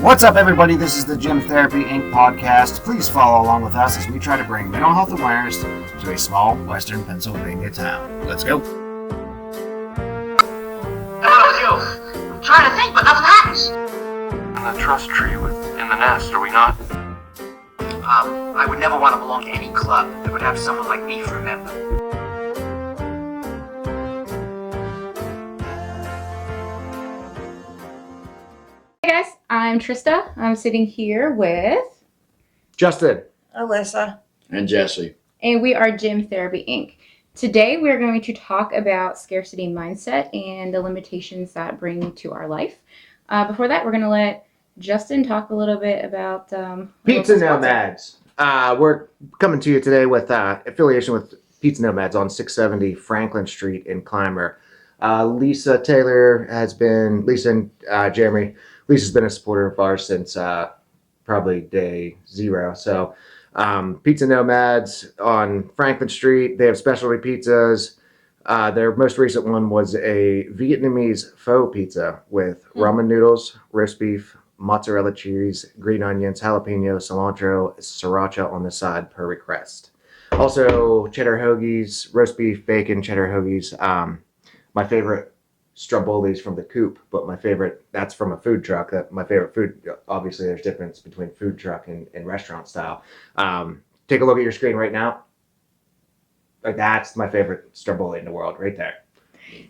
What's up, everybody? This is the Gym Therapy Inc. podcast. Please follow along with us as we try to bring mental health awareness to a small western Pennsylvania town. Let's go. Hello, with you. I'm trying to think, but nothing happens. On the trust tree in the nest, are we not? I would never want to belong to any club that would have someone like me for a member. Hey guys, I'm Trista. I'm sitting here with, Justin. Alyssa. And Jesse. and we are Gym Therapy Inc. Today we're going to talk about scarcity mindset and the limitations that bring to our life. Before that, we're going to let Justin talk a little bit about Pizza Nomads. We're coming to you today with affiliation with Pizza Nomads on 670 Franklin Street in Clymer. Lisa and Jeremy. Lisa's been a supporter of ours since probably day zero. So Pizza Nomads on Franklin Street. They have specialty pizzas. Their most recent one was a Vietnamese faux pizza with ramen noodles, roast beef, mozzarella cheese, green onions, jalapeno, cilantro, sriracha on the side per request. Also, cheddar hoagies, roast beef, bacon, cheddar hoagies. My favorite, strombolis from the Coop, but my favorite, that's from a food truck. My favorite food, obviously there's difference between food truck and restaurant style. Take a look at your screen right now. Like, that's my favorite stromboli in the world right there.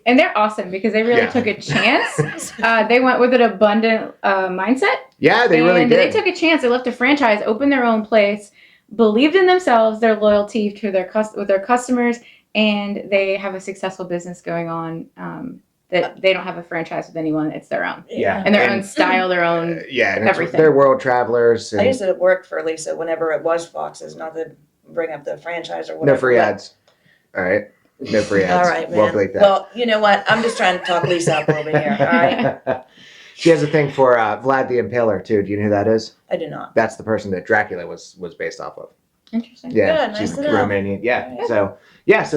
And they're awesome because they really took a chance. They went with an abundant mindset. Yeah, they really did. They took a chance. They left a franchise, opened their own place, believed in themselves, their loyalty to with their customers, and they have a successful business going on. That they don't have a franchise with anyone; it's their own. Yeah, and their own style, their own everything. They're world travelers. I used to work for Lisa whenever it was Fox's, not to bring up the franchise or whatever. No free ads. All right. No free ads. All right, man. We'll bleep that. Well, you know what? I'm just trying to talk Lisa up over here, all right? She has a thing for Vlad the Impaler, too. Do you know who that is? I do not. That's the person that Dracula was based off of. Interesting. Yeah, Good, she's nice to know. Romanian. Yeah. So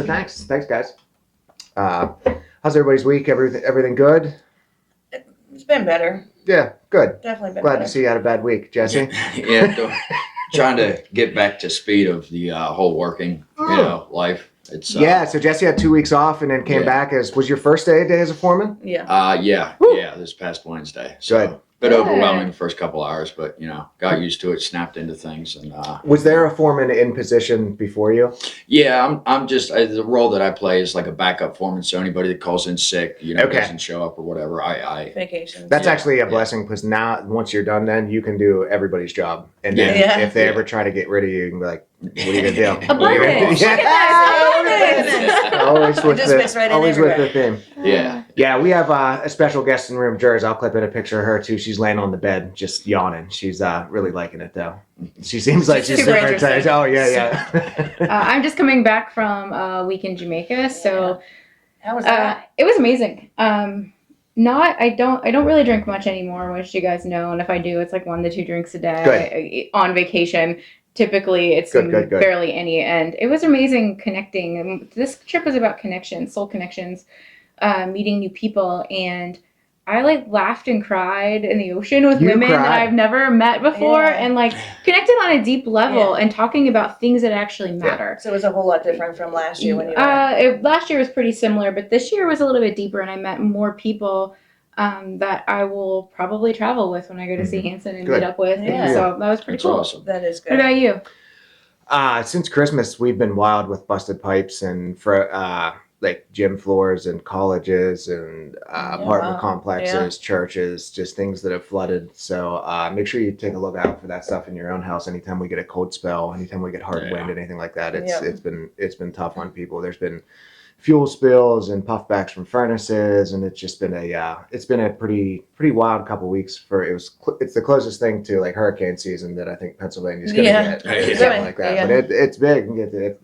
thanks, guys. How's everybody's week? Everything good? It's been better. Yeah, good. Definitely been Glad better. to see you had a bad week, Jesse. Yeah, trying to get back to speed of the whole working, life. It's So Jesse had 2 weeks off and then came back was your first day as a foreman? Yeah. This past Wednesday. So Good. bit overwhelming the first couple hours, but got used to it, snapped into things, and Was there a foreman in position before you? yeah, I'm just the role that I play is like a backup foreman. So anybody that calls in sick, doesn't show up or whatever, I Vacation. That's actually a blessing because now once you're done, then you can do everybody's job. And then if they ever try to get rid of you, you can be like, "What are you gonna do?" Abundance. Yeah. Look at that. Abundance. Always with just fits right in always with the everywhere. theme. Yeah. Yeah, we have a special guest in the room, Jers. I'll clip in a picture of her too. She's laying on the bed, just yawning. She's really liking it though. She seems like she's Super super excited. interesting. Oh yeah. I'm just coming back from a week in Jamaica, so How was that? it was amazing. I don't really drink much anymore, which you guys know, and if I do, it's like 1 to 2 drinks a day. On vacation. Typically, it's Good. barely any, and it was amazing connecting. And this trip was about connections, soul connections, meeting new people, and I laughed and cried in the ocean with women that I've never met before, and connected on a deep level and talking about things that actually matter. So it was a whole lot different from last year when you Last year was pretty similar, but this year was a little bit deeper, and I met more people that I will probably travel with when I go to see Hanson and meet up with. Yeah. And so that was pretty cool. Awesome. That is What good. about you? Since Christmas, we've been wild with busted pipes and for gym floors and colleges and apartment complexes, churches, just things that have flooded. So make sure you take a look out for that stuff in your own house. Anytime we get a cold spell, anytime we get hard wind, anything like that, it's been tough on people. There's been fuel spills and puffbacks from furnaces, and it's just been a pretty wild couple weeks. It's the closest thing to hurricane season that I think Pennsylvania's gonna get, something like that. But it's big.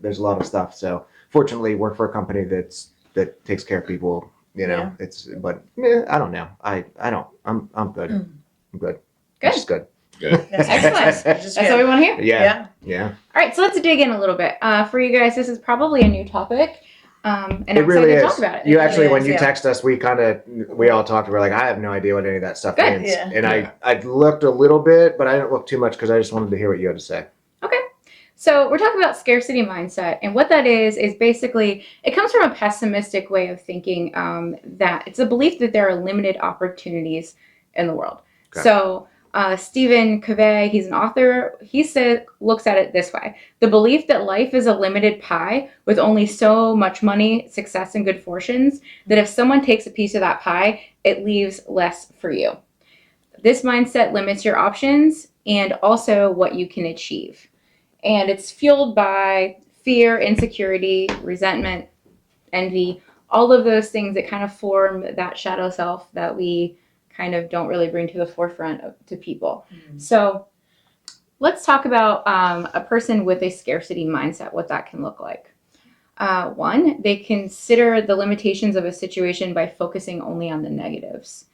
There's a lot of stuff. So fortunately, work for a company that takes care of people. I don't know. I'm good. I'm good. Good. Just good. Good. Excellent. That's what we want to hear. Yeah. All right, so let's dig in a little bit. For you guys, this is probably a new topic. And It I'm really excited is. to talk about it. You actually, really when is, you yeah. text us, we all talked. We're like, I have no idea what any of that stuff Good. means. Yeah. And Yeah. I looked a little bit, but I didn't look too much because I just wanted to hear what you had to say. So we're talking about scarcity mindset, and what that is basically it comes from a pessimistic way of thinking, that it's a belief that there are limited opportunities in the world. Okay. So Stephen Covey, he's an author. He looks at it this way: the belief that life is a limited pie with only so much money, success, and good fortunes. That if someone takes a piece of that pie, it leaves less for you. This mindset limits your options and also what you can achieve. And it's fueled by fear, insecurity, resentment, envy, all of those things that kind of form that shadow self that we kind of don't really bring to the forefront to people. So let's talk about a person with a scarcity mindset, what that can look like. One, they consider the limitations of a situation by focusing only on the negatives.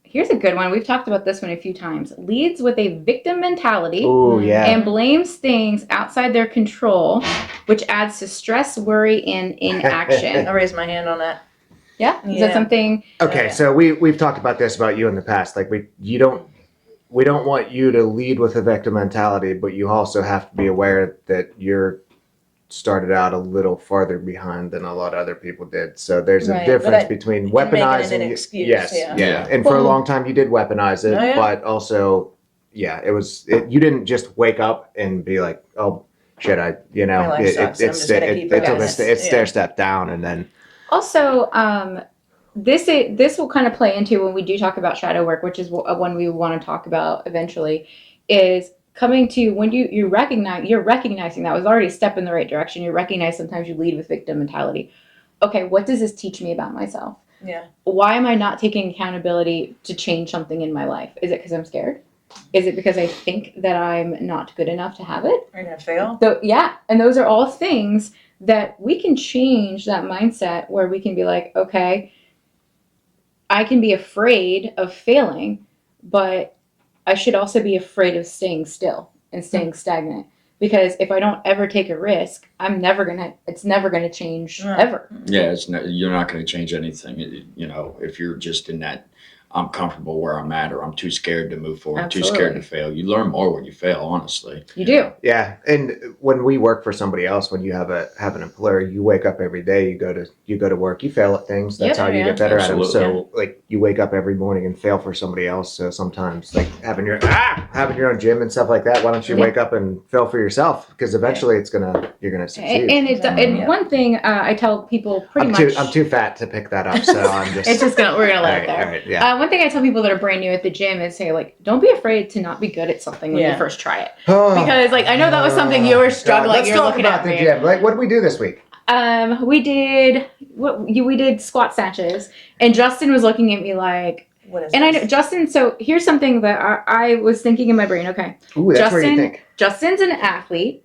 Here's a good one. We've talked about this one a few times. Leads with a victim mentality. Oh, yeah. And blames things outside their control, which adds to stress, worry, and inaction. I raise my hand on that. Yeah? Is Yeah. that something? Okay, so we've talked about this about you in the past. Like we don't want you to lead with a victim mentality, but you also have to be aware that you're started out a little farther behind than a lot of other people did. So there's a Right, difference but between you can make it weaponizing. an excuse, yes, yeah. and for a Well- long time you did weaponize it, Oh, yeah. but also, you didn't just wake up and be like, oh shit, My life sucks, I'm just gonna keep it took going. a Yeah. stair step down, and then Also, this will kind of play into when we do talk about shadow work, which is one we want to talk about eventually, is coming to when you're recognizing that was already a step in the right direction. You recognize sometimes you lead with victim mentality. Okay, what does this teach me about myself? Yeah. Why am I not taking accountability to change something in my life? Is it because I'm scared? Is it because I think that I'm not good enough to have it? Are you gonna fail? And those are all things that we can change that mindset where we can be like, okay, I can be afraid of failing, but I should also be afraid of staying still and staying stagnant. Because if I don't ever take a risk, it's never gonna change ever. Yeah, you're not going to change anything. If you're just in that, I'm comfortable where I'm at, or I'm too scared to move forward, Absolutely. too scared to fail. You learn more when you fail, honestly. You do. yeah. And when we work for somebody else, when you have an employer, you wake up every day, you go to work, you fail at things. That's Yep. how you Yeah. get better at them. Absolutely. So like you wake up every morning and fail for somebody else. So sometimes like having your own gym and stuff like that. Why don't you Yeah. wake up and fail for yourself? Because eventually you're gonna succeed. And one thing I tell people pretty much. I'm too fat to pick that up, so I'm just. It's just we're gonna let it there. All right, yeah. One thing I tell people that are brand new at the gym is say like, don't be afraid to not be good at something when you Yeah. first try it. Because like I know that was something you were struggling. Let's You're talk looking about at the me. gym. Like, what did we do this week? We did squat snatches, and Justin was looking at me like, What is and I this? know Justin. So here's something that I was thinking in my brain. Okay, Ooh, that's where you think. Justin's an athlete.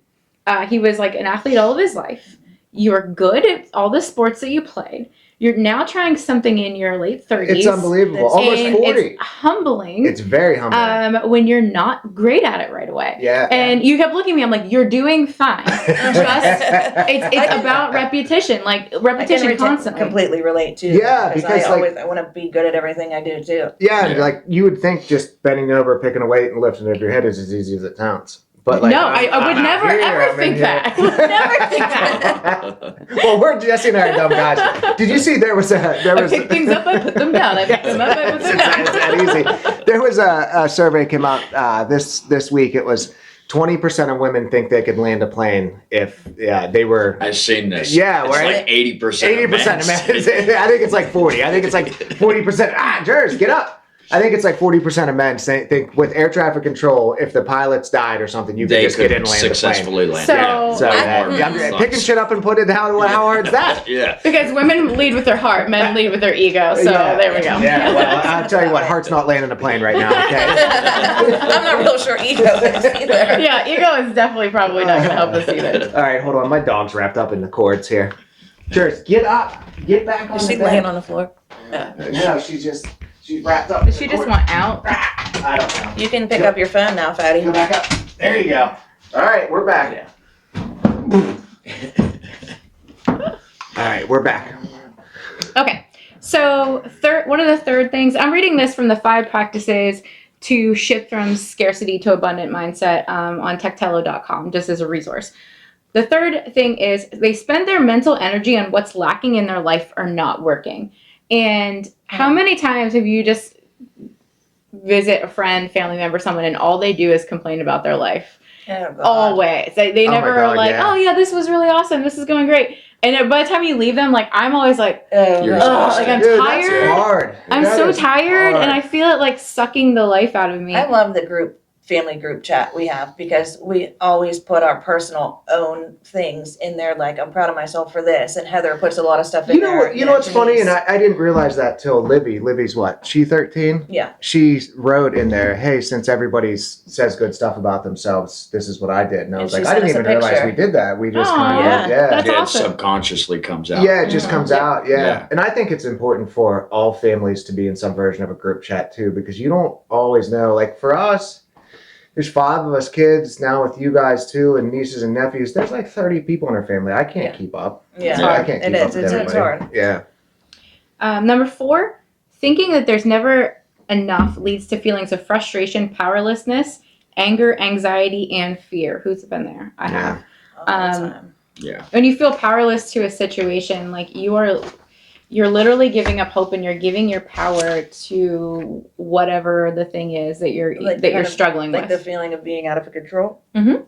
He was like an athlete all of his life. You're good at all the sports that you played. You're now trying something in your late 30s. It's unbelievable. Almost and 40. It's humbling. It's very humbling. When you're not great at it right away. Yeah. And you kept looking at me. I'm like, you're doing fine. It's about repetition, like repetition constantly. Completely relate to. Yeah, because, I want to be good at everything I do too. Yeah, and like you would think just bending over, picking a weight, and lifting it over your head is as easy as it sounds. But like, No, I would never ever think that. I would never think that. Well, Jesse and I are dumb guys. Did you see there was I pick things up, I put them down. I pick them up, I put them down. It's that easy. There was a survey came out this week. It was 20% of women think they could land a plane if they were. I've seen this. Yeah, it's right? like 80%. 80% of men. I think it's like 40. I think it's like 40%. Jers, get up. I think it's like 40% of men think with air traffic control, if the pilots died or something, you could just get in and land the plane. successfully land. So- yeah. So Yeah. picking shit up and putting it down. How hard's that? Yeah. Because women lead with their heart, men lead with their ego. So there we go. Yeah, well, I'll tell you what, heart's not landing a plane right now, okay? I'm not real sure ego is either. Yeah, ego is definitely probably not going to help us either. All right, hold on. My dog's wrapped up in the cords here. Cheers. Get up. Get back on Is the she bed. laying on the floor? No, she's wrapped up. Does she just want out? I don't know. You can pick up your phone now, Fatty. Go back up. There you go. All right, we're back. All right, we're back. Okay. So one of the third things, I'm reading this from the 5 practices to shift from scarcity to abundant mindset on techtello.com, just as a resource. The third thing is they spend their mental energy on what's lacking in their life or not working. And how many times have you just visit a friend, family member, someone, and all they do is complain about their life? Oh, God. Always. They never are like, oh yeah, this was really awesome. This is going great. And then by the time you leave them, like I'm always like, You're like I'm Dude, tired. That's hard. I'm That so is tired, hard. and I feel it like sucking the life out of me. I love the family group chat we have because we always put our personal own things in there. Like, I'm proud of myself for this. And Heather puts a lot of stuff in there. You know what's funny? Denise. And I didn't realize that till Libby. Libby's what? She 13? Yeah. She wrote in there, hey, since everybody says good stuff about themselves, this is what I did. And I And was she like, I sent didn't us a even realize picture. we did that. We just Aw, kind of, that's It awesome. subconsciously comes out. Yeah, it just comes out. Yeah. Yeah. And I think it's important for all families to be in some version of a group chat too, because you don't always know. Like for us, there's 5 of us kids now with you guys too, and nieces and nephews. There's like 30 people in our family. I can't keep up. Yeah. I can't keep It up is. with It's everybody. hard. Yeah. Number 4, thinking that there's never enough leads to feelings of frustration, powerlessness, anger, anxiety, and fear. Who's been there? I have. All the time. Yeah. When you feel powerless to a situation, like you're literally giving up hope, and you're giving your power to whatever the thing is that you're struggling Like the with. feeling of being out of control.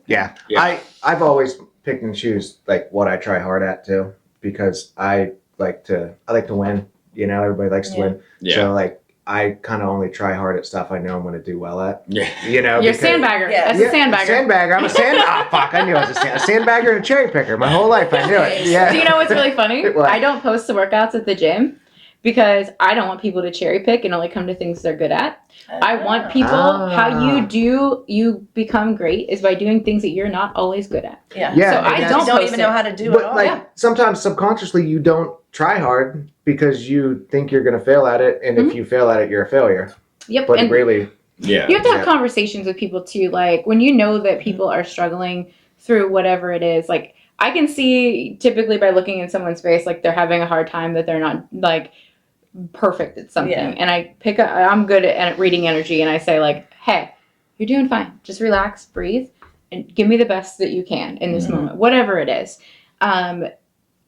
Yeah. Yeah. I've always picked and choose like what I try hard at too, because I like to win. You know, everybody likes to win. Yeah. So like I kind of only try hard at stuff I know I'm going to do well at. Yeah. You know, You're a because- sandbagger. Yeah. That's a sandbagger. Sandbagger. I'm a Ah, fuck. I knew I was a sandbagger and a cherry picker. My whole life I knew it. Yeah. Do you know what's really funny? What? I don't post the workouts at the gym because I don't want people to cherry pick and only come to things they're good at. I want people, how you become great is by doing things that you're not always good at. Yeah. Yeah, So and I that's- You don't don't post even it. know how to do it But all. like Yeah. sometimes subconsciously you don't try hard because you think you're going to fail at it, and if you fail at it, you're a failure. Yep. But And really, Yeah. you have to have Yeah. conversations with people too. Like when you know that people are struggling through whatever it is, like I can see typically by looking in someone's face, like they're having a hard time, that they're not like perfect at something. Yeah. And I I'm good at reading energy, and I say like, hey, you're doing fine. Just relax, breathe, and give me the best that you can in this moment, whatever it is.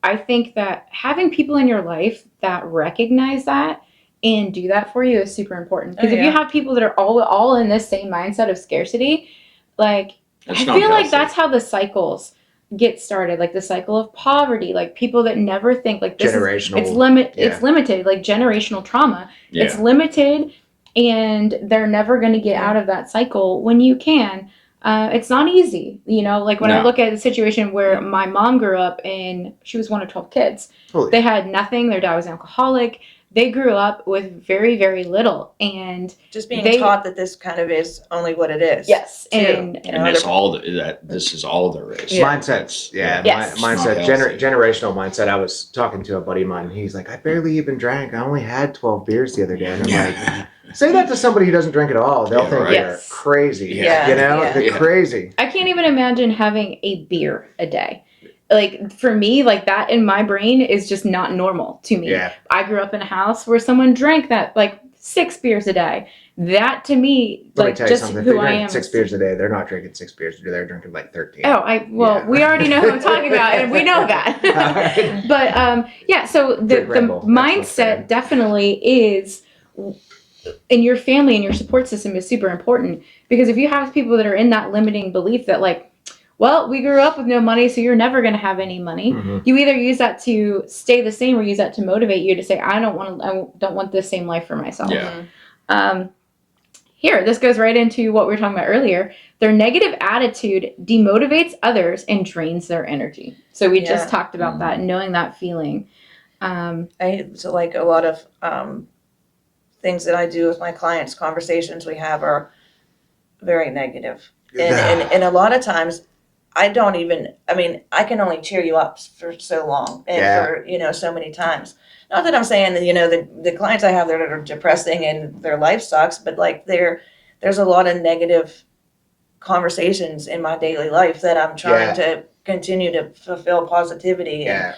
I think that having people in your life that recognize that and do that for you is super important. Because if you have people that are all in this same mindset of scarcity, like It's I not feel like healthy. that's how the cycles get started. Like the cycle of poverty, like people that never think like this generational. it's Yeah. limited, like generational trauma. Yeah. It's limited, and they're never going to get out of that cycle when you can. It's not easy, you know, like when I No. look at the situation where my mom grew up and she was one of 12 kids. Holy- They had nothing. Their dad was an alcoholic. They grew up with very, very little. And Just being They- taught that this kind of is only what it is. yes, too. and You know, And that's other- all this is all there is. Mindsets, yeah, Yes. mindset, Not healthy. generational mindset. I was talking to a buddy of mine, and he's like, I barely even drank. I only had 12 beers the other day. And I'm like, say that to somebody who doesn't drink at all. They'll Yeah, think right. you're Yes. crazy. Yeah, You know, yeah. they're Yeah. crazy. I can't even imagine having a beer a day. Like for me, like that in my brain is just not normal to me. Yeah. I grew up in a house where someone drank that like 6 beers a day. That to me, Let me like tell you just something. If who they're I drinking am. 6 beers a day, they're not drinking 6 beers a day. They're drinking like 13. Oh, Yeah. we already know who I'm talking about, and we know that. Alright. But yeah, so the Drink Red Bull. That's what's fair. mindset definitely is in your family and your support system is super important, because if you have people that are in that limiting belief that like, well, we grew up with no money, so you're never going to have any money. Mhm. You either use that to stay the same, or use that to motivate you to say, I don't want this same life for myself. Yeah. Here, this goes right into what we were talking about earlier. Their negative attitude demotivates others and drains their energy. So we just Yeah. talked about that, knowing that feeling. So like a lot of things that I do with my clients, conversations we have are very negative. And a lot of times I don't even, I mean, I can only cheer you up for so long and Yeah. for, you know, so many times. Not that I'm saying that, you know, the clients I have that are depressing and their life sucks, but like there's a lot of negative conversations in my daily life that I'm trying Yeah. to continue to fulfill positivity. Yeah.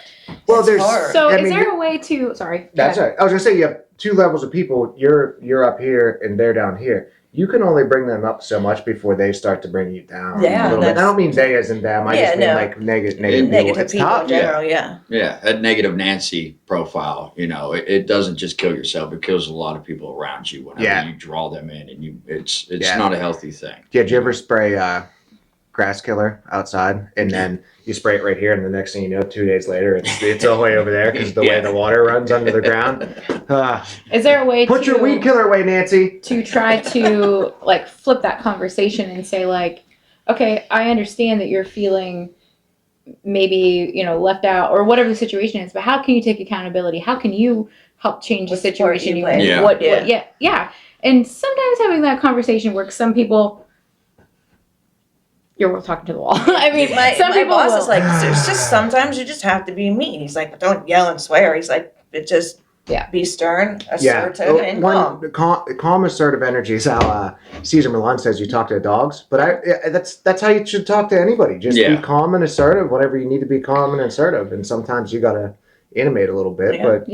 Well, It's there's hard. So, I is mean, there a way to? Sorry. That's right. I was gonna say you have two levels of people. You're up here and they're down here. You can only bring them up so much before they start to bring you down. Yeah, a little bit. I that's- don't mean they as in them. I just Yeah, mean no. like negative Negative It's people tough. in general, yeah. Yeah, a negative Nancy profile. It doesn't just kill yourself; it kills a lot of people around you. Whenever you draw them in, and it's not a healthy thing. Yeah, did you ever spray grass killer outside and then you spray it right here, and the next thing you know, 2 days later, it's all the way over there because the way the water runs under the ground. Is there a way Put your weed killer away, Nancy. to try to like flip that conversation and say like, okay, I understand that you're feeling maybe left out or whatever the situation is, but how can you take accountability? How can you help change the What part situation you you're in? play. Yeah. And sometimes having that conversation works. Some people, you're worth talking to the wall. I mean, some my people boss will. is like, it's just sometimes you just have to be mean. He's like, don't yell and swear. He's like, it just be stern, assertive, and calm. Calm, assertive energy is how Caesar Milan says you talk to dogs. But that's how you should talk to anybody. Just be calm and assertive. Whatever you need to be calm and assertive. And sometimes you gotta animate a little bit. But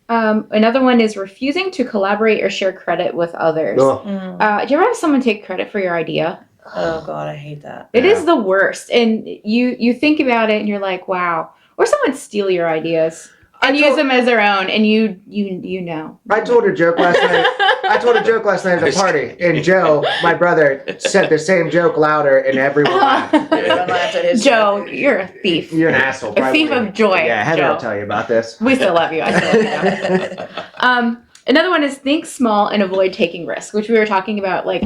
Another one is refusing to collaborate or share credit with others. Do you ever have someone take credit for your idea? Oh God, I hate that. It is the worst. And you think about it and you're like, wow. Or someone steal your ideas and use them as their own, and you know. I told a joke last night at a party, and Joe, my brother, said the same joke louder, and everyone laughed. Joe, you're a thief. You're an asshole. A thief of joy. Yeah, Heather Joe. will tell you about this. We still love you. I still love you. Another one is think small and avoid taking risks, which we were talking about, like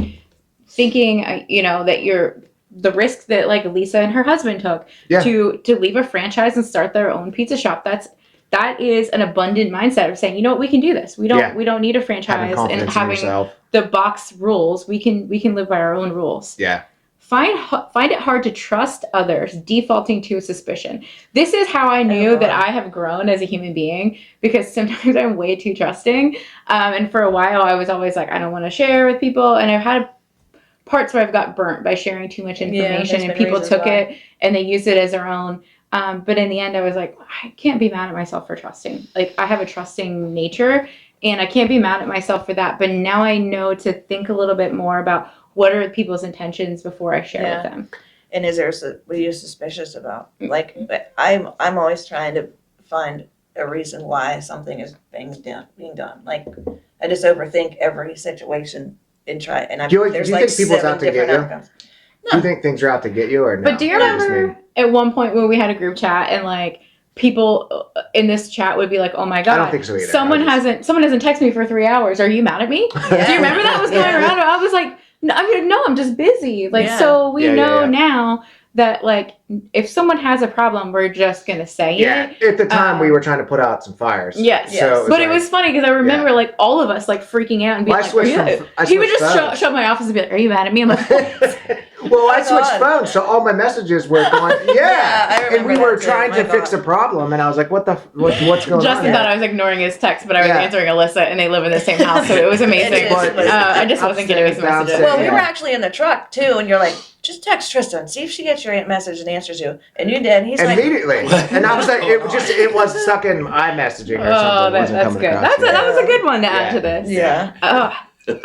thinking, that you're the risk that like Lisa and her husband took to leave a franchise and start their own pizza shop. That is an abundant mindset of saying, you know what, we can do this. We don't need a franchise and having the box rules. We can live by our own rules. Yeah. Find it hard to trust others, defaulting to suspicion. This is how I knew that I have grown as a human being, because sometimes I'm way too trusting. And for a while, I was always like, I don't want to share with people. And I've had parts where I've got burnt by sharing too much information, and people took it and they used it as their own. But in the end, I was like, I can't be mad at myself for trusting. Like, I have a trusting nature, and I can't be mad at myself for that. But now I know to think a little bit more about what are people's intentions before I share with them. And is there what are you suspicious about? Like, I'm always trying to find a reason why something is being done. Like, I just overthink every situation and try. And do you there's think like people's 7 out to get different you? outcomes. No. Do you think things are out to get you or no? But do you remember at one point when we had a group chat and like people in this chat would be like, "Oh my god, I don't think so either. someone hasn't texted me for 3 hours. Are you mad at me?" Yeah. Do you remember that was going around? I was like, "No, I'm just busy." Like, so we know now that like if someone has a problem, we're just gonna say it. Yeah. At the time, we were trying to put out some fires. Yes. So But it was funny because I remember like all of us like freaking out and being like, he would just show up my office and be like, "Are you mad at me?" I'm like, well, I switched phones, so all my messages were going, I remember and we were that too. trying to fix a problem, and I was like, what's going on? Justin thought I was ignoring his text, but I was answering Alyssa, and they live in the same house, so it was amazing. I just wasn't getting his messages. Well, we were actually in the truck too, and you're like, just text Trista and see if she gets your message and answers you. And you did. And he's immediately. Like, and I was like, it was stuck in iMessaging or something. Oh, that's good. That was a good one to add to this. Yeah.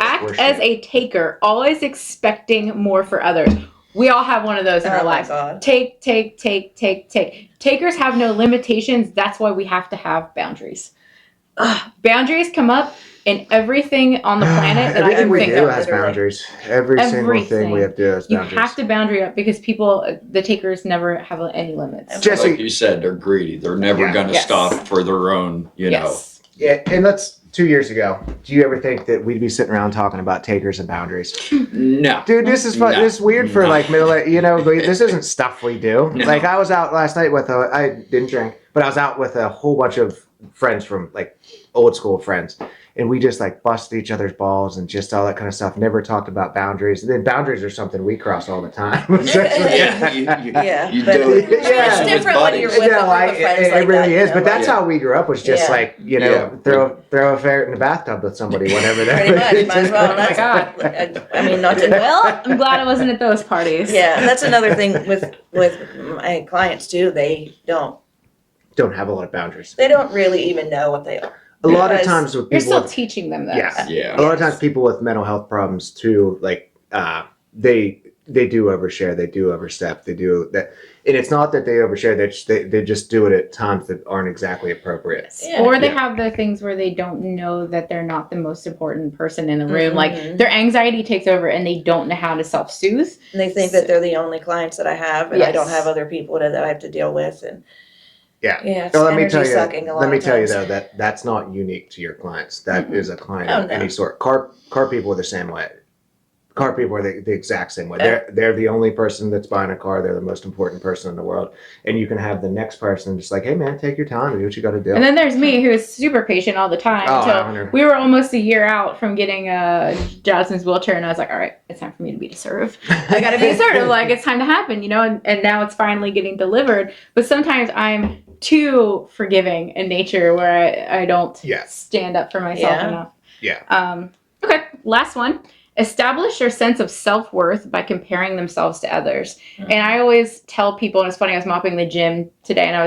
Act as a taker, always expecting more for others. We all have one of those in our lives. God. Take. Takers have no limitations. That's why we have to have boundaries. Boundaries come up in everything on the planet that I can think of. Everything we do has boundaries. Every single thing we have to do has boundaries. You have to boundary up because the takers never have any limits. Jesse, like you said, they're greedy. They're never going to stop for their own, know. Yeah, and that's 2 years ago. Do you ever think that we'd be sitting around talking about takers and boundaries? No. Dude, this is fun. No. This is weird for like this isn't stuff we do. No. Like I was out last night I didn't drink, but I was out with a whole bunch of friends from like old school friends. And we just like busted each other's balls and just all that kind of stuff. Never talked about boundaries. And then boundaries are something we cross all the time. Yeah, you but do it. Yeah. it's different when you're with a group of friends it like really that, is. But that's how we grew up, was just Yeah. like, throw a ferret in the bathtub with somebody, whatever that Pretty much, might as well. Oh my God. I mean, not to Well, I'm glad I wasn't at those parties. Yeah, and that's another thing with my clients too. They don't have a lot of boundaries. really even know what they are. A lot of Because times with You're people still with, teaching them this. a lot of times people with mental health problems too, like they do overshare, they do overstep, they do that, and it's not that they overshare, they just do it at times that aren't exactly appropriate. Yeah. Or they have the things where they don't know that they're not the most important person in the room. Mhm. Like their anxiety takes over and they don't know how to self-soothe. And they think that they're the only clients that I have, and I don't Yes. have other people that I have to deal with. And Yeah. it's So let me energy tell you, sucking a lot let me of tell you times. though, that's not unique to your clients. That Mhm. is a client Oh, of no. any sort. Car people are the same way. Car people are the exact same way. Yeah. They're the only person that's buying a car. They're the most important person in the world. And you can have the next person just like, hey man, take your time, do what you got to do. And then there's me, who is super patient all the time. Oh, until 100. we were almost a year out from getting Jasmine's wheelchair, and I was like, all right, it's time for me to be assertive. I got to be assertive. Like, it's time to happen, and now it's finally getting delivered. But sometimes I'm too forgiving in nature, where I don't stand up for myself enough. Yeah. Okay, last one. Establish their sense of self-worth by comparing themselves to others. Mhm. And I always tell people, and it's funny, I was mopping the gym today, and I'm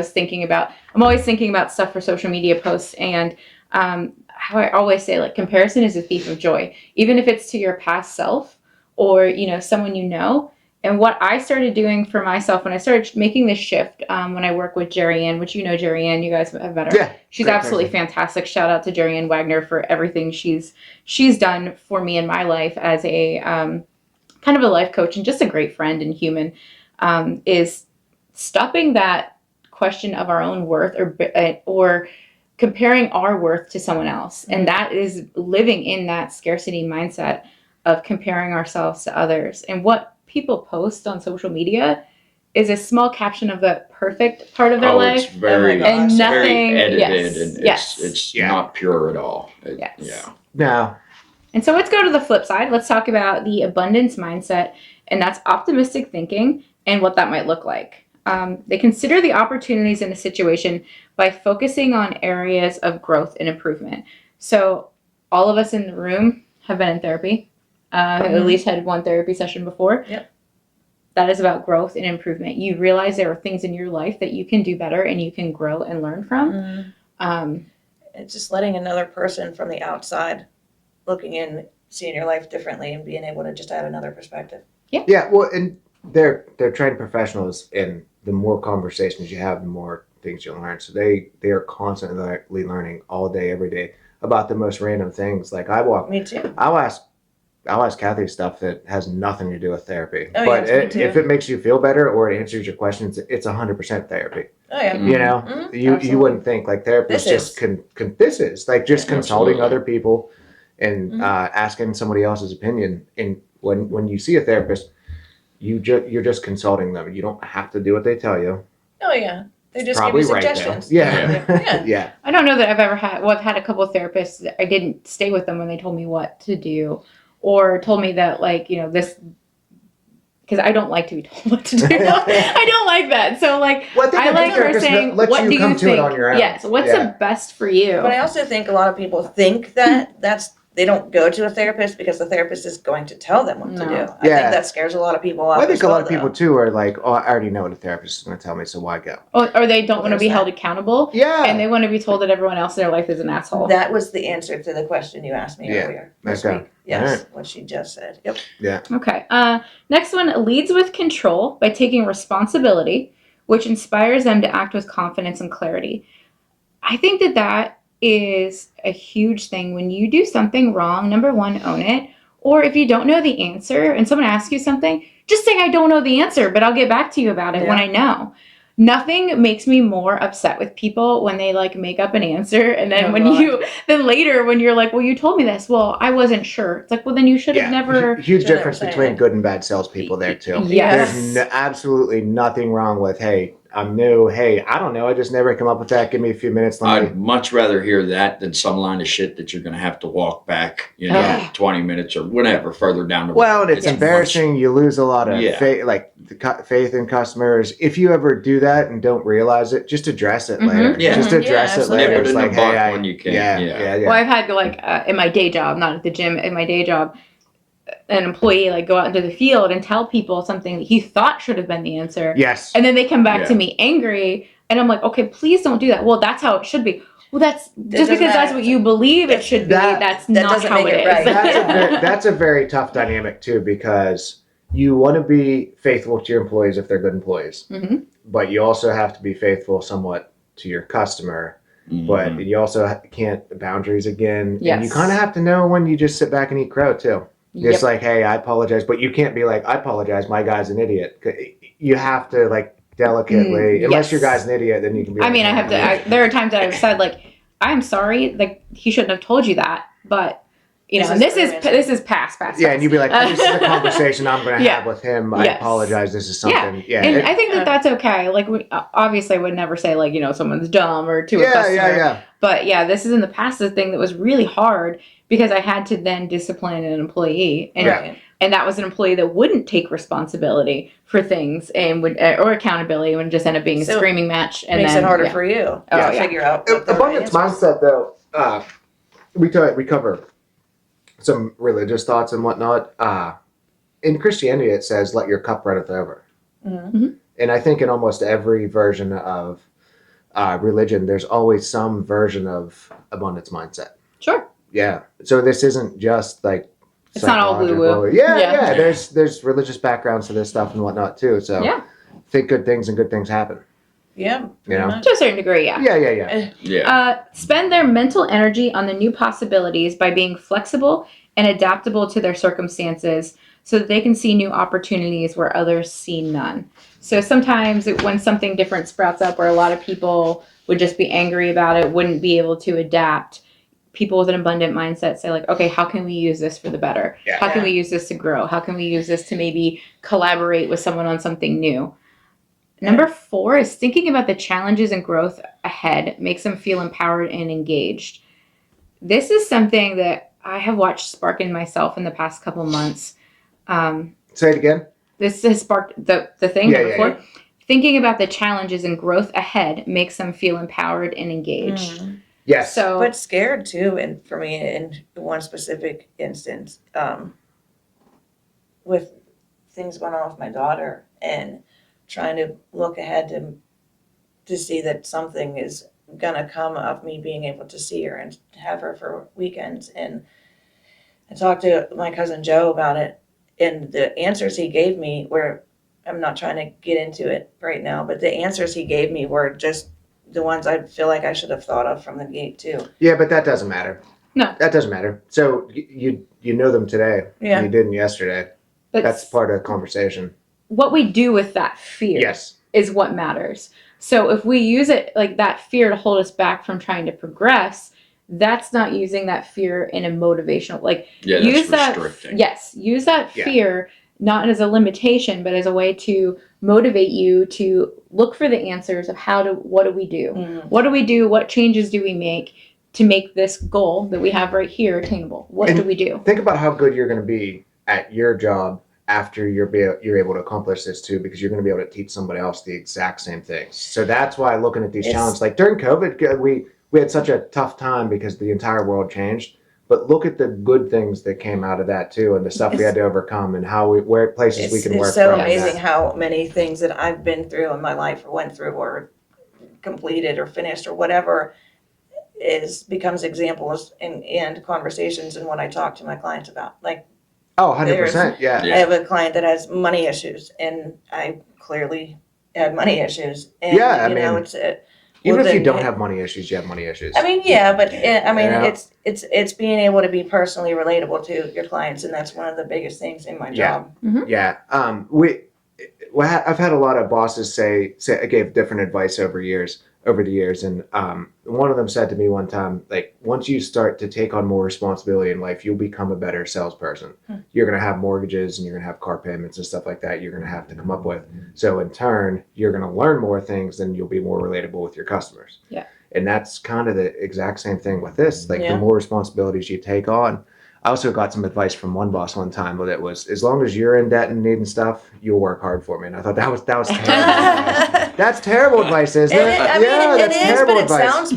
always thinking about stuff for social media posts, and how I always say, like, comparison is a thief of joy, even if it's to your past self or, someone you know. And what I started doing for myself when I started making this shift, when I work with Jerry Ann, which Jerry Ann, you guys have met her. Yeah. She's great absolutely person. fantastic. Shout out to Jerry Ann Wagner for everything she's done for me in my life as a kind of a life coach and just a great friend and human, is stopping that question of our own worth or comparing our worth to someone else. Mm-hmm. And that is living in that scarcity mindset of comparing ourselves to others. And what people post on social media is a small caption of the perfect part of their life. It's very, Oh my gosh. And it's nothing, very edited, yes, and yes. it's Yeah. not pure at all. Yes. Yeah. No. And so let's go to the flip side. Let's talk about the abundance mindset, and that's optimistic thinking and what that might look like. They consider the opportunities in a situation by focusing on areas of growth and improvement. So all of us in the room have been in therapy, at least had one therapy session before. Yep. That is about growth and improvement. You realize there are things in your life that you can do better and you can grow and learn from. It's just letting another person from the outside looking in, seeing your life differently, and being able to just add another perspective. Yeah. Well, and they're trained professionals, and the more conversations you have, the more things you'll learn. So they are constantly learning all day, every day about the most random things. Like Me too. I'll ask Kathy stuff that has nothing to do with therapy. Oh, but yes, me too. if it makes you feel better or it answers your questions, it's 100% therapy. Oh yeah. You know, Mhm. you Absolutely. wouldn't think like therapy is This just this is like just Yeah, consulting absolutely. other people and Mhm. asking somebody else's opinion. And when you see a therapist, you're just consulting them. You don't have to do what they tell you. Oh yeah. They just give Probably you right though. suggestions. Yeah. Yeah. Yeah. I don't know that I've ever had. Well, I've had a couple of therapists that I didn't stay with them when they told me what to do, or told me that, like, this, because I don't like to be told what to do. I don't like that. So, like, Well, I like her therapist saying, lets "What you do you come to it think?" on your own. Yes. What's Yeah. the best for you? But I also think a lot of people think that they don't go to a therapist because the therapist is going to tell them what to No. do. I Yeah. think that scares a lot of people off. Well, I think as a lot well, of people though. too are like, oh, I already know what a therapist is going to tell me, so why go? Or they don't Well, want to be there's held that. accountable, Yeah. and they want to be told that everyone else in their life is an asshole. That was the answer to the question you asked me Yeah. earlier this Okay. week. Yes, Alright. what she just said. Yep. Okay. Next one, leads with control by taking responsibility, which inspires them to act with confidence and clarity. I think that is a huge thing. When you do something wrong, number one, own it. Or if you don't know the answer and someone asks you something, just say, I don't know the answer, but I'll get back to you about it when Yeah. I know. Nothing makes me more upset with people when they make up an answer, and then then later when you're like, well, you told me this, well, I wasn't sure. It's like, well, then you should have never. Huge Should never difference say between it. good and bad salespeople there too. Yes. There's absolutely nothing wrong with, hey, I'm new. Hey, I don't know. I just never come up with that. Give me a few minutes. I'd much rather hear that than some line of shit that you're going to have to walk back, 20 minutes or whatever further down the road. Well, and it's embarrassing. You lose a lot of faith in customers. If you ever do that and don't realize it, just address it later. Yeah. Just address it later. It's like, hey, when you can. Yeah. Well, I've had in my day job, not at the gym, in my day job, an employee go out into the field and tell people something that he thought should have been the answer. Yes. And then they come back to me angry, and I'm like, okay, please don't do that. Well, that's how it should be. Well, that's just because that's what you believe it should be. That's not how it is. Right. That's a very tough dynamic too, because you want to be faithful to your employees if they're good employees, but you also have to be faithful somewhat to your customer. But you also can't boundaries again. Yes. And you kind of have to know when you just sit back and eat crow too. It's like, hey, I apologize, but you can't be like, I apologize, my guy's an idiot. You have to delicately, unless your guy's an idiot, then you can be. I mean, I have to. There are times that I've said I'm sorry, he shouldn't have told you that, but and this is past. Yeah, and you'd be like, this is a conversation I'm going to have with him. I apologize. This is something. Yeah, and I think that's okay. Obviously, I would never say someone's dumb or to a customer. Yeah. But this is in the past the thing that was really hard because I had to then discipline an employee, and that was an employee that wouldn't take responsibility for things and or accountability, and would just end up being a screaming match. And makes then, it harder for you to figure out. Abundance mindset, though. We cover some religious thoughts and whatnot. In Christianity, it says, "Let your cup runneth over," and I think in almost every version of religion, there's always some version of abundance mindset. Sure. Yeah. So this isn't just it's not all woo woo. Yeah. There's religious backgrounds to this stuff and whatnot too. So think good things and good things happen. Yeah. To a certain degree, Yeah. Spend their mental energy on the new possibilities by being flexible and adaptable to their circumstances so that they can see new opportunities where others see none. So sometimes when something different sprouts up where a lot of people would just be angry about it, wouldn't be able to adapt, people with an abundant mindset say okay, how can we use this for the better? Yeah. How can we use this to grow? How can we use this to maybe collaborate with someone on something new? Number 4 is thinking about the challenges and growth ahead makes them feel empowered and engaged. This is something that I have watched spark in myself in the past couple months. Say it again. This has sparked the thing number 4. Thinking about the challenges and growth ahead makes them feel empowered and engaged. Yes. But scared too, and for me in one specific instance, with things going on with my daughter and trying to look ahead to see that something is gonna come of me being able to see her and have her for weekends. And I talked to my cousin Joe about it, and the answers he gave me were, I'm not trying to get into it right now, but the answers he gave me were just the ones I feel like I should have thought of from the gate too. Yeah, but that doesn't matter. No. That doesn't matter. So you know them today. Yeah. You didn't yesterday. But that's part of the conversation. What we do with that fear is what matters. So if we use it that fear to hold us back from trying to progress, that's not using that fear in a motivational use that restricting. Use that fear not as a limitation, but as a way to motivate you to look for the answers of what do we do? What do we do? What changes do we make to make this goal that we have right here attainable? What do we do? Think about how good you're going to be at your job after you're able to accomplish this too, because you're going to be able to teach somebody else the exact same things. So that's why looking at these challenges, during COVID, we had such a tough time because the entire world changed. But look at the good things that came out of that too, and the stuff we had to overcome, and where places we can work. It's so from amazing how many things that I've been through in my life, or went through, or completed, or finished, or whatever, becomes examples and conversations, and what I talk to my clients about. 100%, yeah. I have a client that has money issues, and I clearly had money issues. And, it's even if you don't have money issues, you have money issues. I mean, yeah, but it's being able to be personally relatable to your clients, and that's one of the biggest things in my job. Yeah. I've had a lot of bosses say I gave different advice over years. over the years. And one of them said to me one time, like, once you start to take on more responsibility in life, you'll become a better salesperson. You're going to have mortgages and you're going to have car payments and stuff like that you're going to have to come up with. So in turn, you're going to learn more things and you'll be more relatable with your customers. Yeah. And that's kind of the exact same thing with this. Like, the more responsibilities you take on. I also got some advice from one boss one time that was, as long as you're in debt and needing stuff, you'll work hard for me. And I thought that was terrible advice. That's terrible advice, isn't it? That's terrible advice.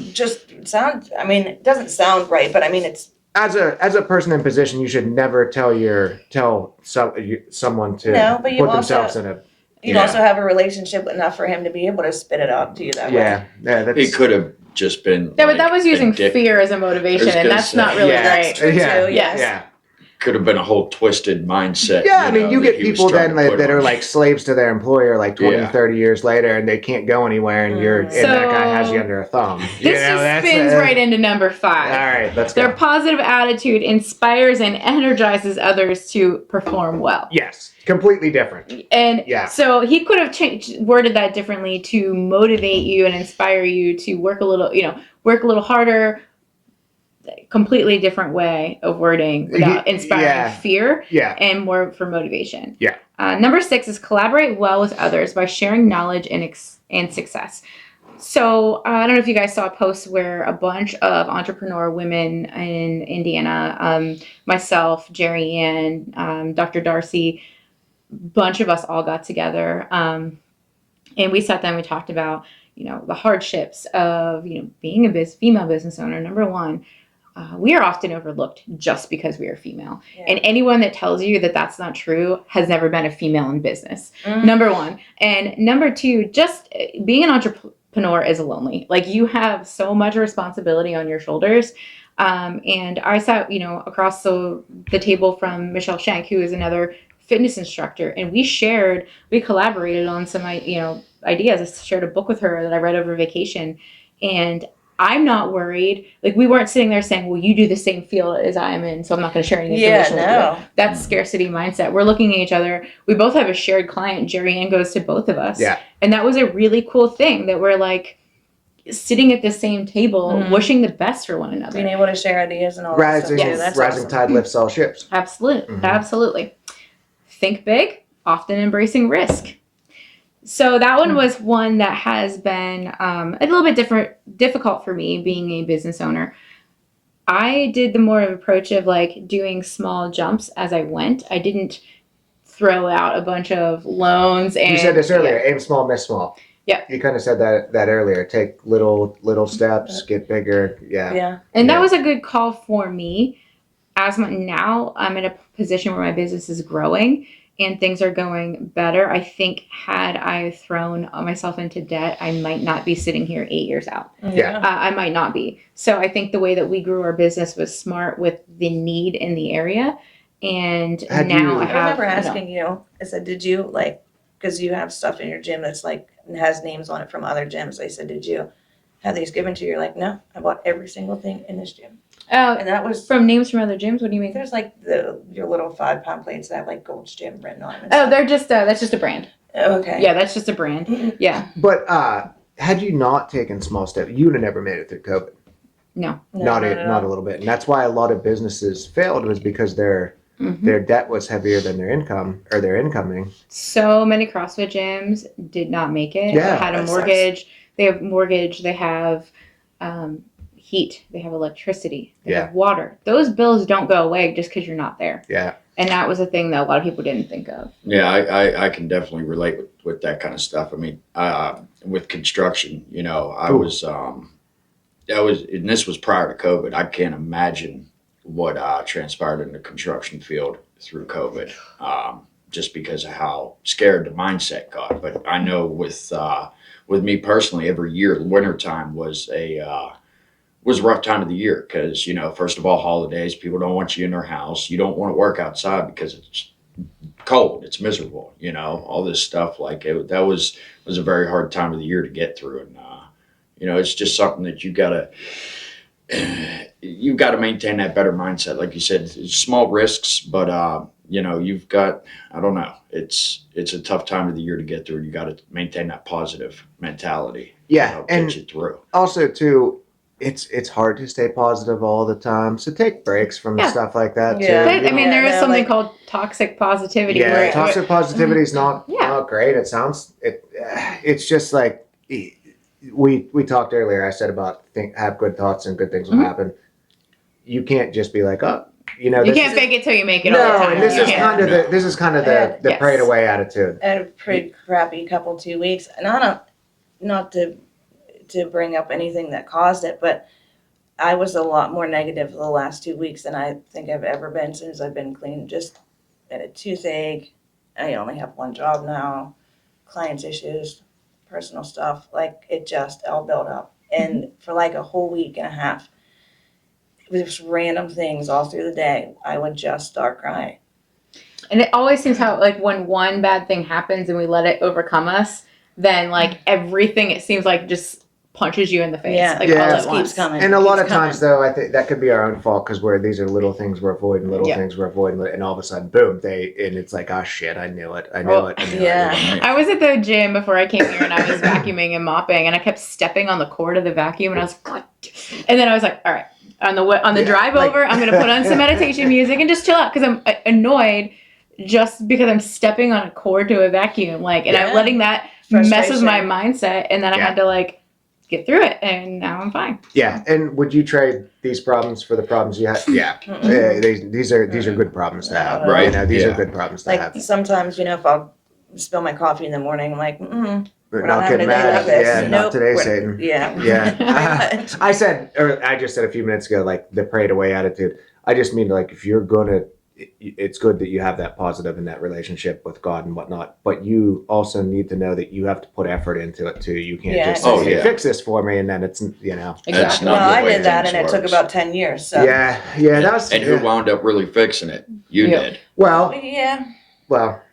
I mean, it doesn't sound right, but I mean, it's. As a person in position, you should never tell someone to put themselves in a. You'd also have a relationship enough for him to be able to spit it out to you that way. Yeah, it could have just been. That was using fear as a motivation, and that's not really great. That's true too. Yes. Yeah. Could have been a whole twisted mindset. Yeah, I mean, you get people then that are like slaves to their employer like 20, 30 years later, and they can't go anywhere, and that guy has you under a thumb. This just spins right into number 5. All right, let's go. Their positive attitude inspires and energizes others to perform well. Yes, completely different. And so he could have worded that differently to motivate you and inspire you to work a little harder. Completely different way of wording without inspiring fear and more for motivation. Yeah. Number 6 is collaborate well with others by sharing knowledge and success. So I don't know if you guys saw a post where a bunch of entrepreneur women in Indiana, myself, Jerry Ann, Dr. Darcy, bunch of us all got together, and we sat down and we talked about, the hardships of, being a female business owner. Number 1, we are often overlooked just because we are female. Yeah. And anyone that tells you that that's not true has never been a female in business. Number 1. And number 2, just being an entrepreneur is lonely. Like, you have so much responsibility on your shoulders. And I sat, across the table from Michelle Schenk, who is another fitness instructor. And we collaborated on some, ideas. I shared a book with her that I read over vacation. And I'm not worried. Like, we weren't sitting there saying, well, you do the same field as I am in, so I'm not going to share any information with you. That's scarcity mindset. We're looking at each other. We both have a shared client. Jerry Ann goes to both of us. Yeah. And that was a really cool thing that we're like sitting at the same table, wishing the best for one another. Being able to share ideas and all that stuff. Yes. Rising tide lifts all ships. Absolutely. Absolutely. Think big, often embracing risk. So that one was one that has been a little bit difficult for me being a business owner. I did the more approach of like doing small jumps as I went. I didn't throw out a bunch of loans. And you said this earlier, aim small, miss small. Yeah. You kind of said that earlier. Take little steps, get bigger. Yeah. And that was a good call for me. Now I'm in a position where my business is growing and things are going better. I think had I thrown myself into debt, I might not be sitting here 8 years out. Yeah. I might not be. So I think the way that we grew our business was smart with the need in the area. And I remember asking you, I said, did you because you have stuff in your gym that's has names on it from other gyms. I said, did you have these given to you? You're like, no, I bought every single thing in this gym. Oh, and that was from names from other gyms. What do you mean? There's your little 5-pound plates that have Gold's Gym written on them. They're just that's just a brand. Okay. Yeah, that's just a brand. Yeah. But had you not taken small steps, you would have never made it through COVID. No. Not a little bit, and that's why a lot of businesses failed, was because their debt was heavier than their income or their incoming. So many CrossFit gyms did not make it. Yeah, they had a mortgage. They have mortgage. They have heat. They have electricity. They have water. Those bills don't go away just because you're not there. Yeah. And that was a thing that a lot of people didn't think of. Yeah, I can definitely relate with that kind of stuff. I mean, with construction, I was, and this was prior to COVID. I can't imagine what transpired in the construction field through COVID, just because of how scared the mindset got. But I know with me personally, every year, wintertime was a rough time of the year because, first of all, holidays, people don't want you in their house. You don't want to work outside because it's cold. It's miserable, all this stuff. That was a very hard time of the year to get through. And, it's just something that you got to maintain that better mindset. Like you said, small risks, but, you've got, I don't know, it's a tough time of the year to get through. You got to maintain that positive mentality. Yeah, and pitch it through. also too, it's hard to stay positive all the time. So take breaks from stuff like that too. Yeah. But, I mean, there is Yeah, something like- called toxic positivity. Yeah, where toxic positivity is not Yeah. great. It sounds it's just like we talked earlier. I said about have good thoughts and good things will happen. You can't just be like, oh, you this can't fake it till you make it all no, the time. and this You is can't. kind of the Yes. prayed away attitude. I had a pretty crappy couple 2 weeks, and I don't, not to bring up anything that caused it, but I was a lot more negative the last 2 weeks than I think I've ever been since I've been clean. Just had a toothache. I only have one job now. Clients' issues, personal stuff. Like, it just all built up. And for like a whole week and a half, it was just random things all through the day. I would just start crying. And it always seems how, like, when one bad thing happens and we let it overcome us, then, like, everything, it seems like, just punches you in the face. Yeah. Like, Yeah. all It at just once. keeps coming. And a lot of keeps coming. times, though, I think that could be our own fault because these are little things we're avoiding, things we're avoiding, and all of a sudden, boom, and it's like, oh shit, I knew it. I knew Oh, it. yeah. I was at the gym before I came here and I was vacuuming and mopping and I kept stepping on the cord of the vacuum and I was like, and then I was like, all right, on the drive like- over, I'm going to put on some meditation music and just chill out because I'm annoyed just because I'm stepping on a cord to a vacuum, like, and I'm Yeah. letting that mess with my Frustration. mindset, and then I had to like get through it, and now I'm fine. Yeah, and would you trade these problems for the problems you had? Yeah, these are good problems to have, Right. You know, these Yeah. are good problems to Like, have. sometimes, if I'll spill my coffee in the morning, I'm like, We're we're not having getting a day mad. like this. Yeah, not Nope, today, we're- Satan. Yeah. Yeah. Pretty much. I just said a few minutes ago, like the prayed away attitude. I just mean like if you're gonna, it's good that you have that positive in that relationship with God and whatnot, but you also need to know that you have to put effort into it too. You can't Yeah. just say, Oh, "Hey, yeah. fix this for me," and then it's That's Exactly. not Well, the I way did that, and things it took works. about 10 years. So yeah, that was And who wound up really fixing it? You Yeah. did. well, yeah,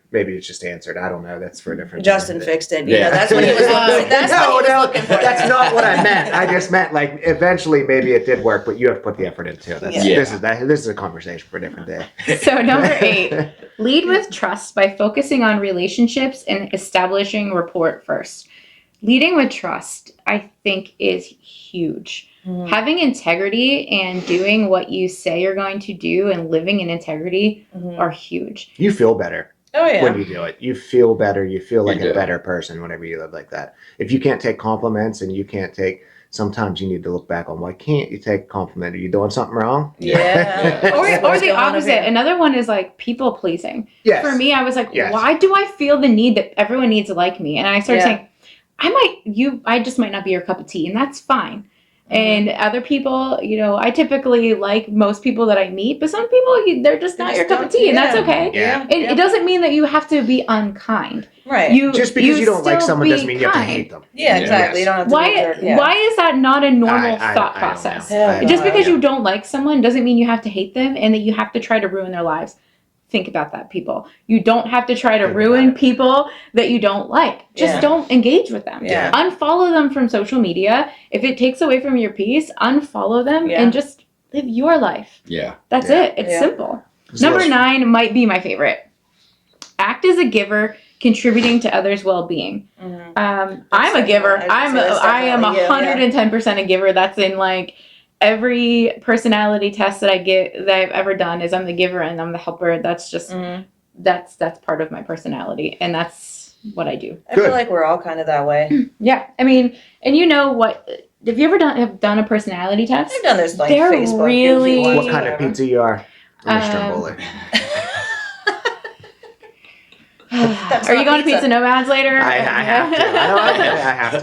maybe it's just answered. I don't know. That's for a different. Justin fixed it. Yeah. That's what he was looking. That's no, what he was no, looking for. that's not what I meant. I just meant like eventually maybe it did work, but you have to put the effort into it. That's, Yeah. This is a conversation for a different day. So number 8, lead with trust by focusing on relationships and establishing rapport first. Leading with trust, I think, is huge. Mhm. Having integrity and doing what you say you're going to do and living in integrity Mhm. are huge. You feel better Oh yeah. when you do it. You feel better. You feel like You a do. better person whenever you live like that. If you can't take compliments and you can't take, sometimes you need to look back on why can't you take a compliment? Are you doing something wrong? Yeah. Or What's the going on opposite. here? Another one is like people pleasing. Yes. For me, I was like, Yes. why do I feel the need that everyone needs to like me? And I started Yeah. saying, I just might not be your cup of tea, and that's fine. Mm-hmm. And other people, I typically like most people that I meet, but some people, they're just not just your cup of don't- tea, and that's yeah. okay. Yeah. It doesn't mean that you have to be unkind. Right. Just because you don't like still someone be doesn't mean you have to kind. hate them. Yeah, Yeah. exactly. You don't have to be a jerk. Yeah. Why is that not a normal I thought don't know. process? Yeah. Just because Yeah. you don't like someone doesn't mean you have to hate them and that you have to try to ruin their lives. Think about that, people. You don't have to try to Think ruin about it. people that you don't like. Just Yeah. don't engage with them. Yeah. Unfollow them from social media. If it takes away from your peace, unfollow them Yeah. and just live your life. Yeah. That's Yeah. it. It's Yeah. simple. So Number let's- 9 might be my favorite. Act as a giver, contributing to others' well-being. Mhm. I'm a giver. I was gonna say that's I am definitely you, 110% a giver. That's in like every personality test that I've ever done is I'm the giver and I'm the helper. That's just Mhm. that's part of my personality, and that's what I do. I feel Good. like we're all kind of that way. Yeah, I mean, and you know what? Have you ever done a personality test? I've done this like They're Facebook. really- goofy ones, What kind of whatever. pizza you are? I'm a Um, stromboli. That's Are you not going to pizza. Pizza Nomads later? I have to. I have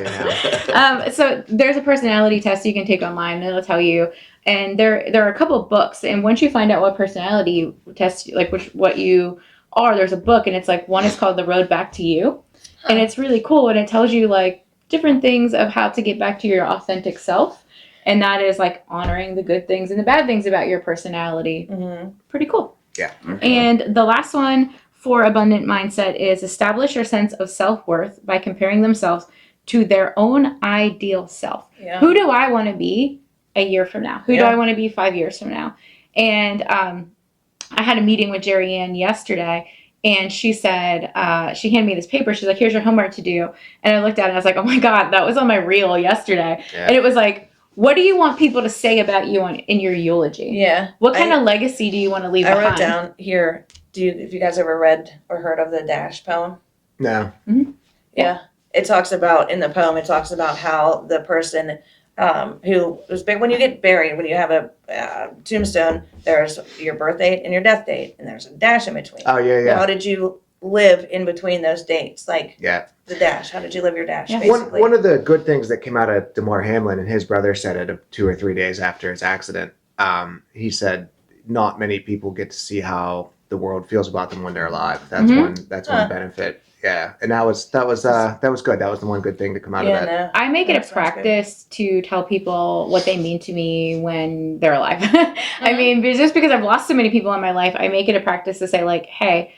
to now. So there's a personality test you can take online, and it'll tell you. And there are a couple of books, and once you find out what personality test, like what you are, there's a book, and it's like one is called The Road Back to You, and it's really cool, and it tells you like different things of how to get back to your authentic self, and that is like honoring the good things and the bad things about your personality. Mhm. Pretty cool. Yeah. And the last one for abundant mindset is establish your sense of self-worth by comparing themselves to their own ideal self. Yeah. Who do I want to be a year from now? Who do Yeah. I want to be 5 years from now? And I had a meeting with Jerry Ann yesterday, And she said, she handed me this paper. She's like, here's your homework to do. And I looked at it and I was like, oh my God, that was on my reel yesterday. Yeah. And it was like, what do you want people to say about you in your eulogy? Yeah. What kind of legacy do you want to leave behind? I wrote down here, have you guys ever read or heard of the Dash poem? No. Mm-hmm. Yeah. It talks about, in the poem, it talks about how the person who was big, when you get buried, when you have a tombstone, there's your birth date and your death date, and there's a dash in between. Oh, yeah, yeah. Well, how did you live in between those dates? Like, yeah. The dash. How did you live your dash, yeah. basically? One of the good things that came out of Damar Hamlin, and his brother said it 2 or 3 days after his accident, he said not many people get to see how the world feels about them when they're alive. That's one benefit. Yeah, and that was good. That was the one good thing to come out of that. No, I make it a practice to tell people what they mean to me when they're alive. I mean, just because I've lost so many people in my life, I make it a practice to say like, hey,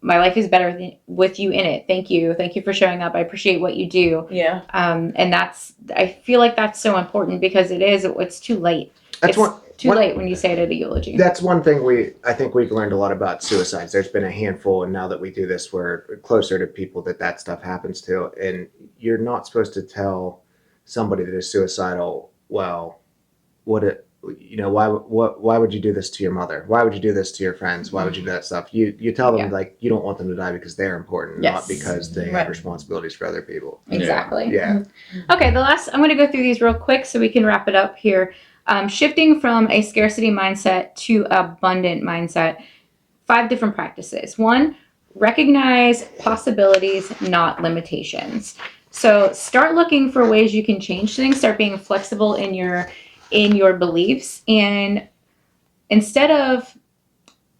my life is better with you in it. Thank you for showing up. I appreciate what you do. Yeah. And I feel like that's so important because it's too late. That's too late when you say it at a eulogy. That's one thing I think we've learned a lot about suicides. There's been a handful, and now that we do this, we're closer to people that stuff happens to. And you're not supposed to tell somebody that is suicidal, well, why would you do this to your mother? Why would you do this to your friends? Why would you do that stuff? You tell them like you don't want them to die because they're important, not because they have responsibilities for other people. Exactly. Yeah. Okay, I'm going to go through these real quick so we can wrap it up here. Shifting from a scarcity mindset to abundant mindset, 5 different practices. 1, recognize possibilities, not limitations. So start looking for ways you can change things. Start being flexible in your beliefs. And instead of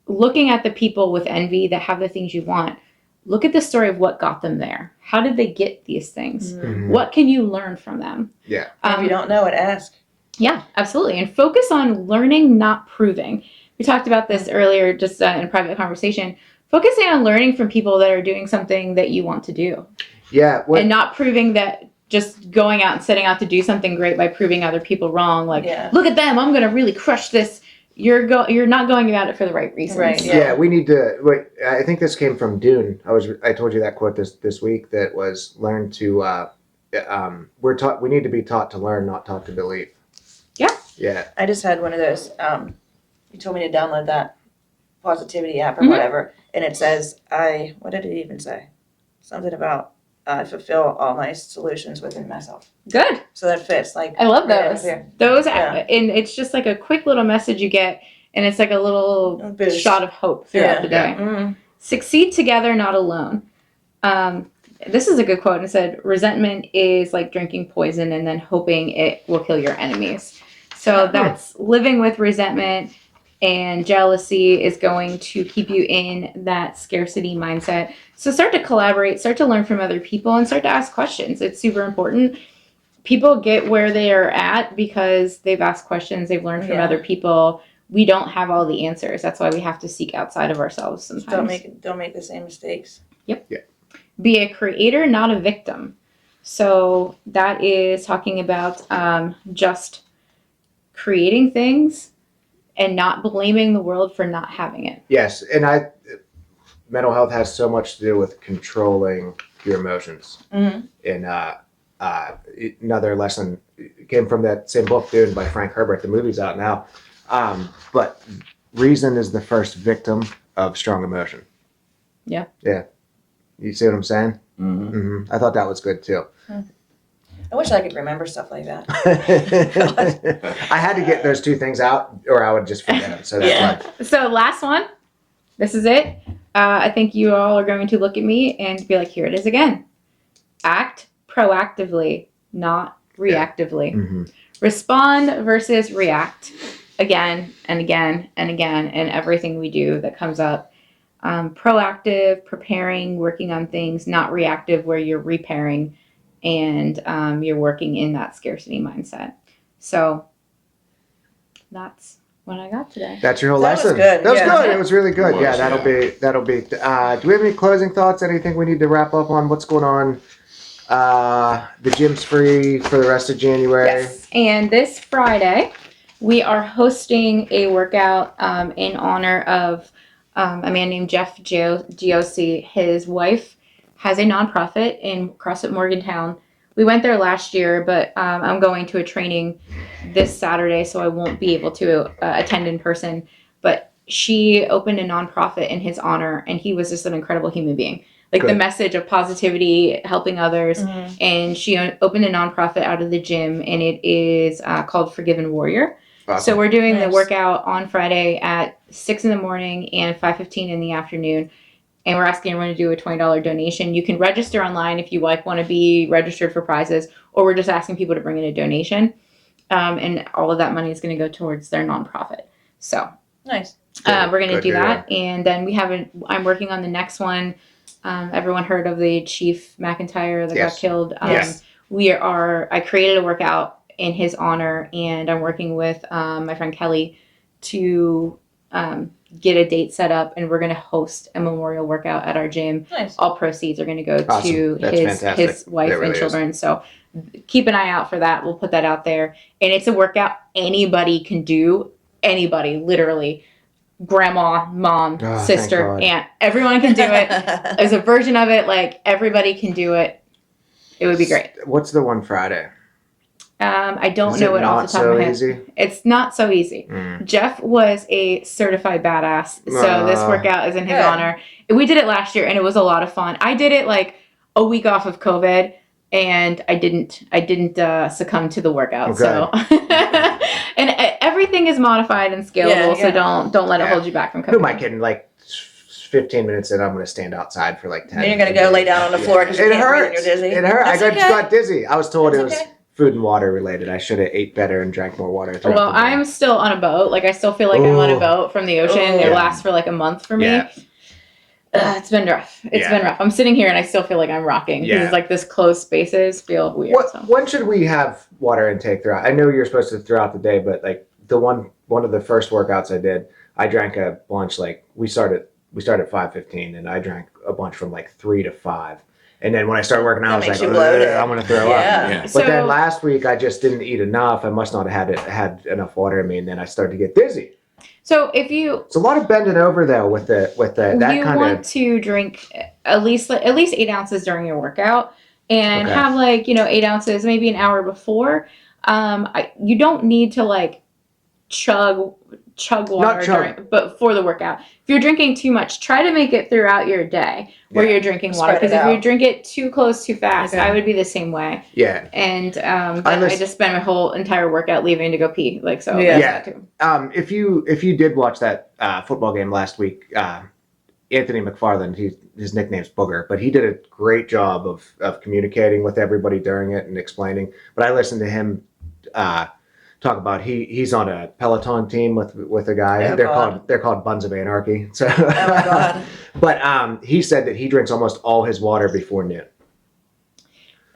looking at the people with envy that have the things you want, look at the story of what got them there. How did they get these things? Mm-hmm. What can you learn from them? Yeah. If you don't know it, ask. Yeah, absolutely. And focus on learning, not proving. We talked about this earlier just in private conversation. Focusing on learning from people that are doing something that you want to do. Yeah. And not proving that just going out and setting out to do something great by proving other people wrong. Like, look at them, I'm going to really crush this. You're not going about it for the right reasons. Right. Yeah, we need to wait. I think this came from Dune. I told you that quote this week that was learn to we need to be taught to learn, not taught to believe. Yeah. Yeah. I just had one of those. You told me to download that positivity app or whatever, and it says, what did it even say? Something about I fulfill all my solutions within myself. Good. So that fits. Like I love those. And it's just like a quick little message you get, and it's like a little shot of hope throughout the day. Yeah. Mm-hmm. Succeed together, not alone. This is a good quote. And it said, resentment is like drinking poison and then hoping it will kill your enemies. So that's living with resentment and jealousy is going to keep you in that scarcity mindset. So start to collaborate, start to learn from other people, and start to ask questions. It's super important. People get where they are at because they've asked questions, they've learned from other people. We don't have all the answers. That's why we have to seek outside of ourselves sometimes. Don't make the same mistakes. Yep. Yeah. Be a creator, not a victim. So that is talking about just creating things and not blaming the world for not having it. Yes, and mental health has so much to do with controlling your emotions. Mm-hmm. And another lesson came from that same book, Dune, by Frank Herbert. The movie's out now. But reason is the first victim of strong emotion. Yeah. Yeah. You see what I'm saying? Mm-hmm. Mm-hmm. I thought that was good too. I wish I could remember stuff like that. I had to get those 2 things out or I would just forget them. So that's why. So last one. This is it. I think you all are going to look at me and be like, here it is again. Act proactively, not reactively. Mm-hmm. Respond versus react again and again and again in everything we do that comes up. Proactive, preparing, working on things, not reactive where you're repairing and you're working in that scarcity mindset. So that's what I got today. That's your whole lesson. Was good. That was good. It was really good. That'll be. Do we have any closing thoughts? Anything we need to wrap up on? What's going on? The gym's free for the rest of January. Yes. And this Friday, we are hosting a workout in honor of a man named Jeff GOC. His wife has a nonprofit in CrossFit Morgantown. We went there last year, but I'm going to a training this Saturday, so I won't be able to attend in person. But she opened a nonprofit in his honor, and he was just an incredible human being. Like the message of positivity, helping others. Mm-hmm. And she opened a nonprofit out of the gym, and it is called Forgiven Warrior. Awesome. So we're doing the workout on Friday at 6 in the morning and 5:15 in the afternoon. And we're asking everyone to do a $20 donation. You can register online if you want to be registered for prizes, or we're just asking people to bring in a donation. And all of that money is going to go towards their nonprofit. So nice. We're going to do that. And then I'm working on the next one. Everyone heard of the Chief McIntyre that got killed. Yes. I created a workout in his honor, and I'm working with my friend Kelly to get a date set up, and we're going to host a memorial workout at our gym. Nice. All proceeds are going to go to his wife and children. Is. So keep an eye out for that. We'll put that out there. And it's a workout anybody can do. Anybody, literally. Grandma, mom, sister, aunt. Everyone can do it. There's a version of it. Like, everybody can do it. It would be great. What's the one Friday? I don't know it off the top of my head. Easy? It's not so easy. Jeff was a certified badass, so this workout is in his honor. We did it last year, and it was a lot of fun. I did it like a week off of COVID, and I didn't succumb to the workout. Okay. So, and everything is modified and scalable, so don't let it hold you back from COVID. Who am I kidding? Like 15 minutes in, I'm going to stand outside for like 10. And you're going to go lay down on the floor because you can't breathe and you're dizzy. It hurt. I just got dizzy. I was told it was food and water related. I should have ate better and drank more water. Well, I'm still on a boat. Like, I still feel like I'm on a boat from the ocean. It lasts for like a month for me. Yeah. It's been rough. It's been rough. I'm sitting here and I still feel like I'm rocking. Yeah. Because like this closed spaces feel weird. When should we have water intake throughout? I know you're supposed to throughout the day, but like one of the first workouts I did, I drank a bunch. Like we started at 5:15, and I drank a bunch from like 3 to 5. And then when I started working out, I was like, I'm going to throw up. Yeah. But then last week, I just didn't eat enough. I must not have had enough water in me, and then I started to get dizzy. So it's a lot of bending over though with that kind of. You want to drink at least 8 ounces during your workout, and have 8 ounces maybe an hour before. You don't need to like chug water but for the workout. If you're drinking too much, try to make it throughout your day where you're drinking water, because if you drink it too close too fast, I would be the same way. Yeah. And I just spend my whole entire workout leaving to go pee. Like, so that too. If you did watch that football game last week, Anthony McFarland, his nickname's Booger, but he did a great job of communicating with everybody during it and explaining. But I listened to him talk about he's on a Peloton team with a guy. They're called Buns of Anarchy. So, oh my God. But he said that he drinks almost all his water before noon.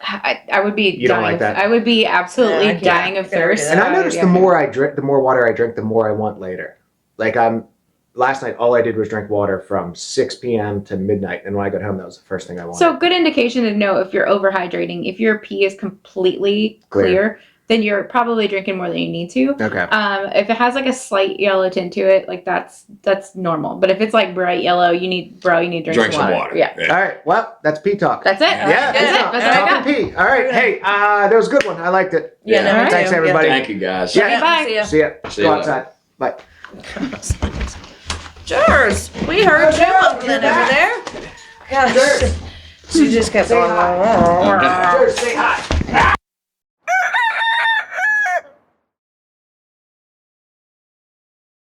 I would be. You don't like that? I would be absolutely dying of thirst. And I noticed the more water I drink, the more I want later. Like last night, all I did was drink water from 6 p.m. to midnight, and when I got home, that was the first thing I wanted. So, good indication to know if you're overhydrating. If your pee is completely clear, then you're probably drinking more than you need to. Okay. If it has like a slight yellow tint to it, like that's normal. But if it's like bright yellow, you need to drink some water. Yeah. All right. Well, that's pee talk. That's it. Yeah. That's it. That's what I got. Pee. All right. Hey, that was a good one. I liked it. Yeah. Thanks, everybody. Thank you, guys. Yeah. Bye. See ya. Go outside. Bye. Jers, we heard you mumbling over there. Gosh, she just kept going. Jers, say hi.